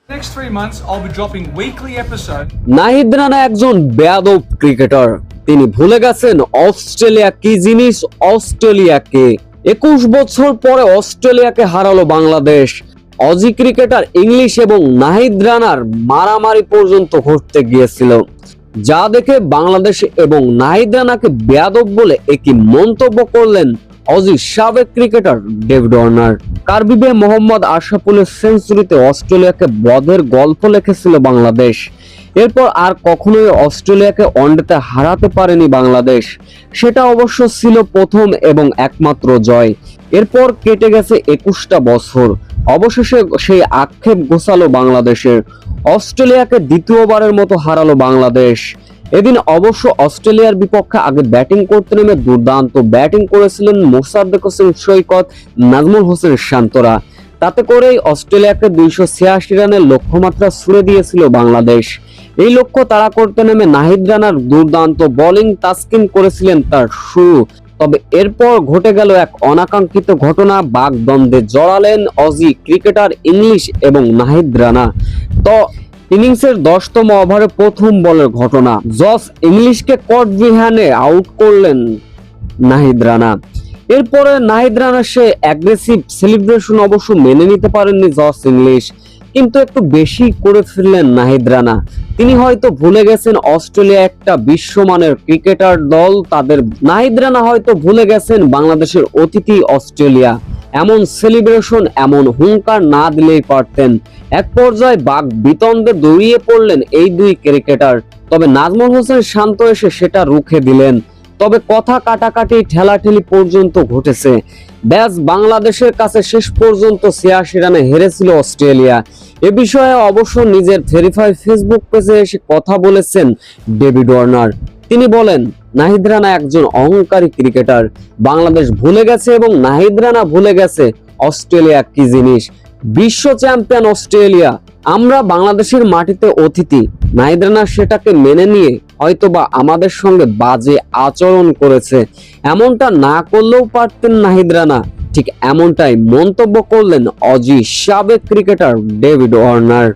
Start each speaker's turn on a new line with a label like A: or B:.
A: Next 3 months, I'll be dropping weekly episodes.
B: Nahid Rana একজন বেয়াদব cricketer. তিনি ভুলে গেছেন অস্ট্রেলিয়া কি জিনিস, অস্ট্রেলিয়াকে। 21 বছর পরে অস্ট্রেলিয়াকে হারালো বাংলাদেশ। অজি ক্রিকেটার ইংলিশ এবং নাহিদ রানার মারামারি পর্যন্ত ঘটতে গিয়েছিল, যা দেখে বাংলাদেশ এবং নাহিদ রানাকে বেয়াদব বলে একই মন্তব্য করলেন অজি সাবেক ক্রিকেটার ডেভিড ওয়ার্নার। কার্বিবে মোহাম্মদ আশরাফুলের সেঞ্চুরিতে অস্ট্রেলিয়াকে বধের গল্প লিখেছিল বাংলাদেশ। এরপর আর কখনোই অস্ট্রেলিয়াকে ওয়ানডেতে হারাতে পারেনি বাংলাদেশ। সেটা অবশ্য ছিল প্রথম এবং একমাত্র জয়। এরপর কেটে গেছে 21টা বছর। অবশেষে সেই আক্ষেপ গোছালো বাংলাদেশের। অস্ট্রেলিয়াকে দ্বিতীয়বারের মতো হারালো বাংলাদেশ। এদিন অবশ্য অস্ট্রেলিয়ার বিপক্ষে আগে ব্যাটিং করতে নেমে দুর্দান্ত ব্যাটিং করেছিলেন মোসাদ্দেক হোসেন সৈকত, নাজমুল হোসেন শান্তরা। তাতে করেই অস্ট্রেলিয়াকে 286 রানের লক্ষ্যমাত্রা ছুঁড়ে দিয়েছিল বাংলাদেশ। এই লক্ষ্য তাড়া করতে নেমে নাহিদ রানার দুর্দান্ত বোলিং তাসকিন করেছিলেন তার শুরু। তবে এরপর ঘটে গেল এক অনাকাঙ্ক্ষিত ঘটনা। বাগদ্বন্দ্বে জড়ালেন অজি ক্রিকেটার ইংলিশ এবং নাহিদ রানা। তো ইনিংসের 10তম ওভারে প্রথম বলের ঘটনা, জস ইংলিশকে কট বিহানে আউট করলেন নাহিদ রানা। এরপরে নাহিদ রানা সে অ্যাগ্রেসিভ সেলিব্রেশন অবশ্য মেনে নিতে পারেননি জস ইংলিশ, কিন্তু একটু বেশি করে ফেললেন নাহিদ রানা। তিনি হয়তো ভুলে গেছেন অস্ট্রেলিয়া একটা বিশ্বমানের ক্রিকেটার দল, তাদের নাহিদ রানা হয়তো ভুলে গেছেন বাংলাদেশের অতিথি অস্ট্রেলিয়া। এমন সেলিব্রেশন, এমন হুঙ্কার না দিলেই পারতেন। এক পর্যায়ে বাক বিতণ্ডে দৌড়িয়ে পড়লেন এই দুই ক্রিকেটার, তবে নাজমুল হোসেন শান্ত এসে সেটা রুখে দিলেন। তবে কথা কাটাকাটি ঠেলাঠেলি পর্যন্ত ঘটেছে। ব্যাস বাংলাদেশের কাছে শেষ পর্যন্ত 86 রানে হেরেছিল অস্ট্রেলিয়া। এ বিষয়ে অবশ্য নিজের ভেরিফাই ফেসবুক পেজে এসে কথা বলেছেন ডেভিড ওয়ার্নার। তিনি বলেন, নাহিদ রানা একজন অহংকারী ক্রিকেটার। বাংলাদেশ ভুলে গেছে এবং নাহিদ রানা ভুলে গেছে অস্ট্রেলিয়া কি জিনিস। বিশ্ব চ্যাম্পিয়ন অস্ট্রেলিয়া, আমরা বাংলাদেশের মাটিতে অতিথি। নাহিদ রানা সেটাকে মেনে নিয়ে হয়তোবা আমাদের সঙ্গে বাজে আচরণ করেছে। এমনটা না করলেও পারতেন নাহিদ রানা। ঠিক এমনটাই মন্তব্য করলেন অজি সাবেক ক্রিকেটার ডেভিড ওয়ার্নার।